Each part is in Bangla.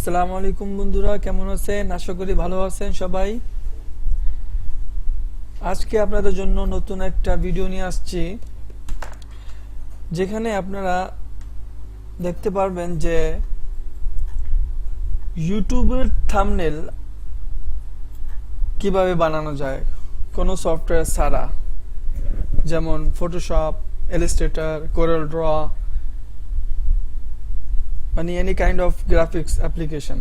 আসসালামু আলাইকুম বন্ধুরা, কেমন আছেন? আশা করি ভালো আছেন সবাই। আজকে আপনাদের জন্য নতুন একটা ভিডিও নিয়ে আসছি, যেখানে আপনারা দেখতে পারবেন যে ইউটিউবের থাম্বনেল কিভাবে বানানো যায় কোনো সফটওয়্যার ছাড়া, যেমন ফটোশপ, ইলাস্ট্রেটর, কোরাল ড্র, মানে any kind of graphics application.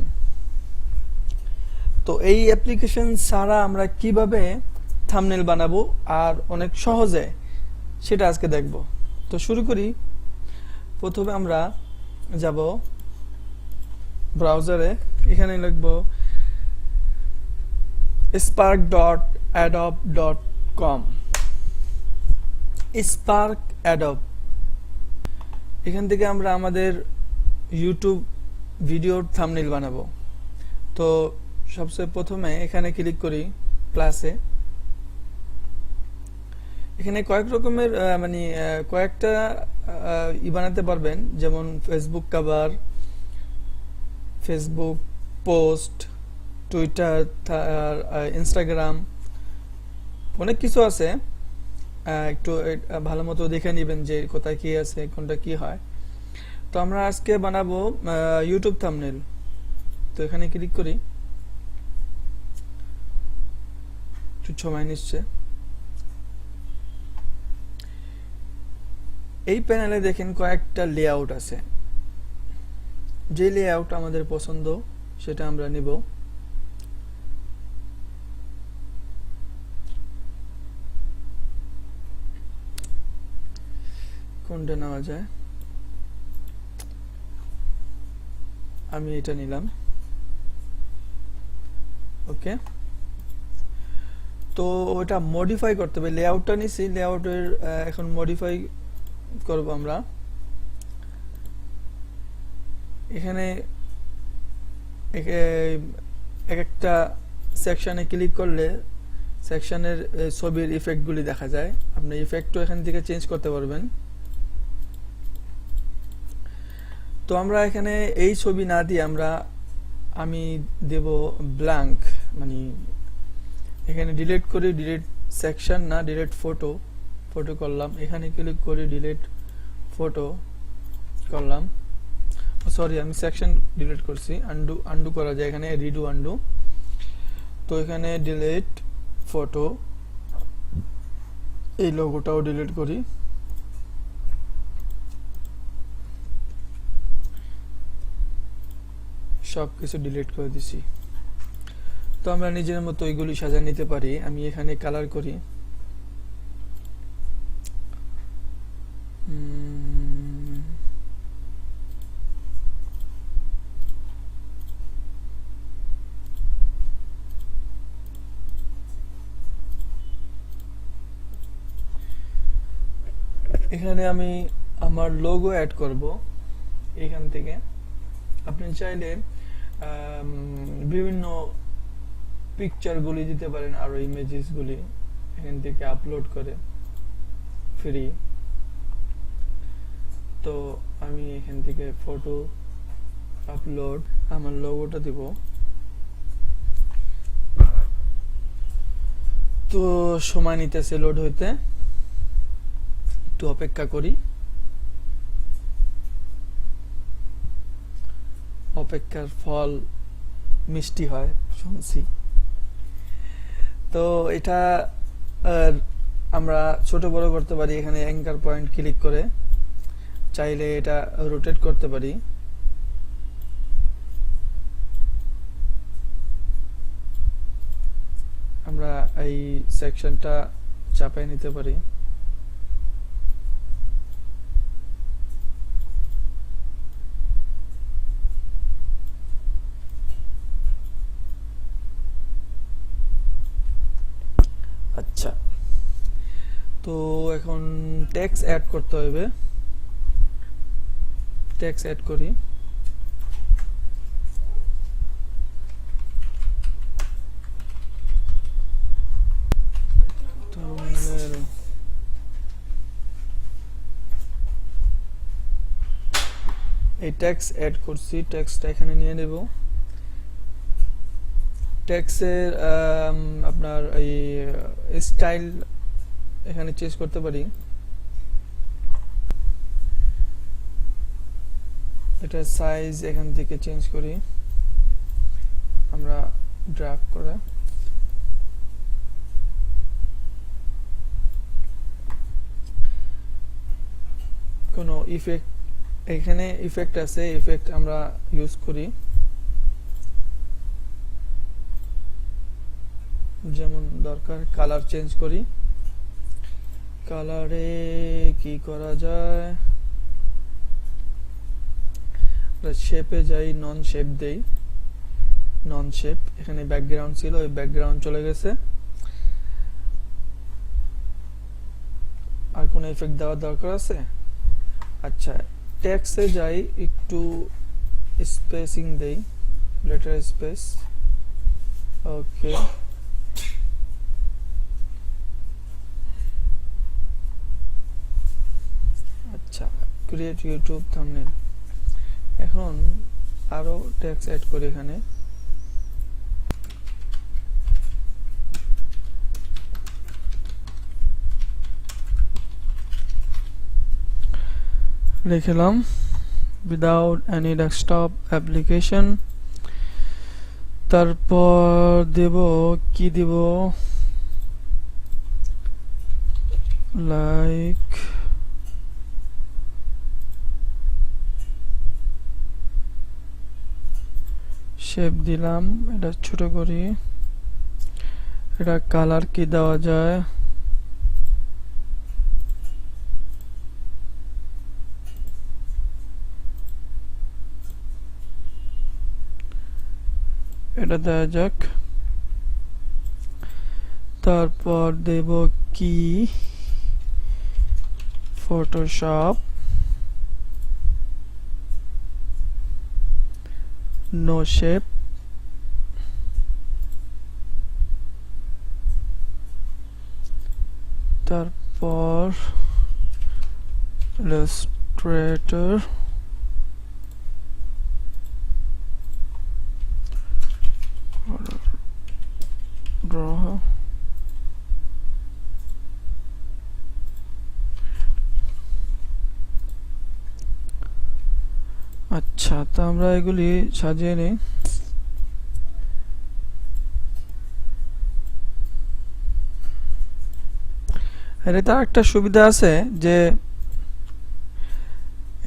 তো এই অ্যাপ্লিকেশন ছাড়া আমরা কিভাবে থাম্বনেল বানাবো আর অনেক সহজে, সেটা আজকে দেখব। তো শুরু করি। প্রথমে আমরা যাব ব্রাউজারে, এখানে লিখব spark.adobe.com। Spark.Adobe, এখান থেকে আমরা আমাদের ইউটিউব ভিডিওর থাম্বনেল বানাবো। তো সবচেয়ে প্রথমে এখানে ক্লিক করি প্লাসে। এখানে কয়েক রকমের কয়েকটা বানাতে পারবেন, যেমন Facebook cover, Facebook post, Twitter, Instagram, অনেক কিছু আছে। একটু ভালো মতো দেখে নেবেন যে কোথায় কি আছে, কোনটা কি হয়। তো আমরা আজকে বানাবো ইউটিউব থাম্বনেল। তো এখানে ক্লিক করি, একটু সময় নিচ্ছে। এই প্যানেলে দেখেন কয়েকটা লেআউট আছে। যে লেআউট আমাদের পছন্দ সেটা আমরা নিব। কোনটা নেওয়া যায়? আমি এটা নিলাম। ওকে, তো ওটা মডিফাই করতে হবে। লেআউটটা নিছি, লেআউটের এখন মডিফাই করব আমরা। এখানে এক একটা সেকশনে ক্লিক করলে সেকশনের ছবির ইফেক্টগুলি দেখা যায়। আপনি ইফেক্টও এখান থেকে চেঞ্জ করতে পারবেন। তো আমরা এখানে এই ছবি না দিয়ে আমি দেব ব্ল্যাঙ্ক, মানে এখানে ডিলিট করি, ডিলিট সেকশন না, ডিলিট ফটো করলাম। এখানে ক্লিক করি, ডিলিট ফটো করলাম। সরি, আমি সেকশন ডিলিট করছি। আন্ডু করা যায় এখানে, রিডু আন্ডু। তো এখানে ডিলিট ফটো, এই লোগোটাও ডিলিট করি। সব কিছু ডিলিট করে দিছি। তো আমরা নিজের মতো এইগুলি সাজিয়ে নিতে পারি। আমি এখানে কালার করি। এখানে আমি আমার লোগো অ্যাড করব এখান থেকে। আপনি চাইলে বিভিন্ন পিকচারগুলি দিতে পারেন, আরো ইমেজেসগুলি এখান থেকে আপলোড করে ফ্রি। তো আমি এখান থেকে ফটো আপলোড, আমার লোগোটা দিব। তো সময় নিতেছে লোড হইতে, একটু অপেক্ষা করি। অপেক্ষার ফল মিষ্টি হয় শুনছি। তো এটা আমরা ছোট বড় করতে পারি। এখানে অ্যাঙ্কার পয়েন্ট ক্লিক করে চাইলে এটা রোটেট করতে পারি। আমরা এই সেকশনটা চাপাই নিতে পারি। আচ্ছা, তো এখন টেক্সট অ্যাড করতে হবে। টেক্সট অ্যাড করি। এই টেক্সট অ্যাড করছি, টেক্সটটা এখানে নিয়ে নেব। টেক্সটের আপনার এই স্টাইল এখানে চেঞ্জ করতে পারি। এটা সাইজ এখান থেকে চেঞ্জ করি আমরা ড্র্যাগ করে। কোনো ইফেক্ট এখানে ইফেক্ট আছে, ইফেক্ট আমরা ইউজ করি, যেমন দরকার কালার চেঞ্জ করি। কালারে কি করা যায়, শেপে যাই, নন শেপ দেই, নন শেপ। এখানে ব্যাকগ্রাউন্ড ছিল, ওই ব্যাকগ্রাউন্ড চলে গেছে। আর কোনো ইফেক্ট দেওয়ার দরকার আছে? আচ্ছা, টেক্সটে যাই, একটু স্পেসিং দেই, লেটার স্পেস। ওকে, আচ্ছা, ক্রিয়েট ইউটিউব থাম্বনেল। এখন আরো টেক্সট অ্যাড করি এখানে। লিখলাম without any desktop application। তারপর দেব কি দেব, লাইক শেপ দিলাম, এটা ছোট করি। এটা কালার কি দেওয়া যায়, এটা দেওয়া যাক। তারপর দেব কি ফটোশপ, নো শেপ। তারপর ইলাস্ট্রেটর, ড্র। আচ্ছা, তো আমরা এগুলি সাজিয়ে নিই। এটাতে একটা সুবিধা আছে যে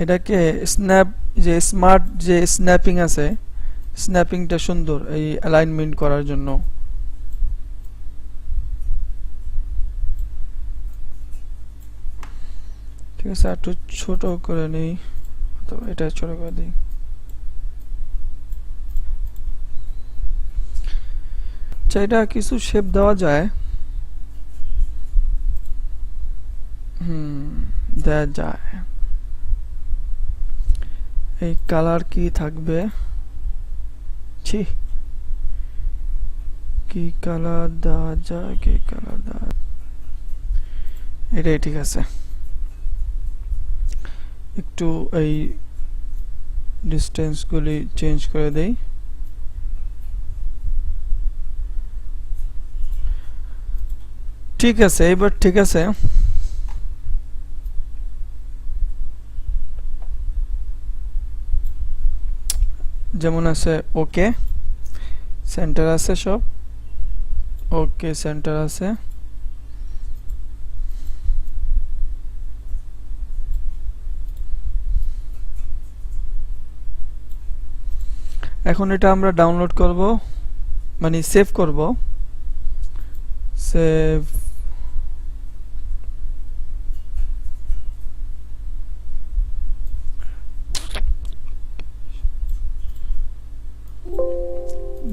এটাকে স্ন্যাপ, যে স্মার্ট যে স্ন্যাপিং আছে, স্ন্যাপিংটা সুন্দর এই অ্যালাইনমেন্ট করার জন্য। ঠিক আছে, একটু ছোট করে নিই, তো এটা ছোট করে দিই। আচ্ছা, এটা কিছু শেপ দেওয়া যায়, দেওয়া যায়। এই কালার কি থাকবে, কি কালার দেওয়া যায়, কি কালার দেওয়া, এটাই ঠিক আছে। একটু এই ডিসটেন্স গুলি চেঞ্জ করে দেই। ঠিক আছে, এবার ঠিক আছে। যেমন আছে, ওকে সেন্টার আছে, সব ওকে সেন্টার আছে। এখন এটা আমরা ডাউনলোড করব, মানে সেভ করব। সেভ,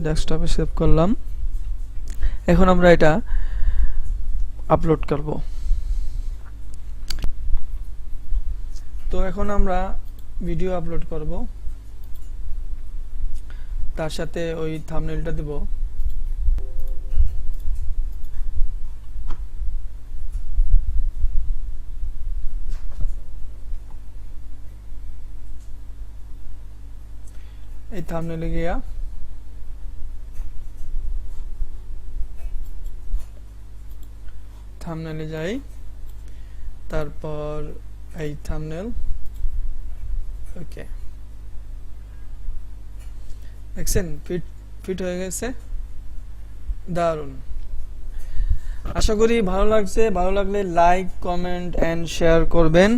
ডেস্কটপে সেভ করলাম। এখন আমরা এটা আপলোড করব। তো এখন আমরা ভিডিও আপলোড করব, তার সাথে ওই থাম্বনেলটা দেব। এই থাম্বনেলে গিয়া থাম্বনেলে যাই, তারপর এই থাম্বনেল। ওকে, দেখছেন ফিট হয়ে গেছে, দারুন। আশা করি ভালো লাগছে। ভালো লাগলে লাইক, কমেন্ট এন্ড শেয়ার করবেন,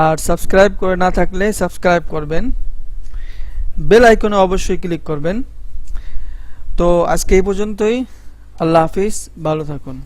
আর সাবস্ক্রাইব করে না থাকলে সাবস্ক্রাইব করবেন, বেল আইকনে অবশ্যই ক্লিক করবেন। তো আজকে এই পর্যন্তই, আল্লাহ হাফিজ, ভালো থাকুন।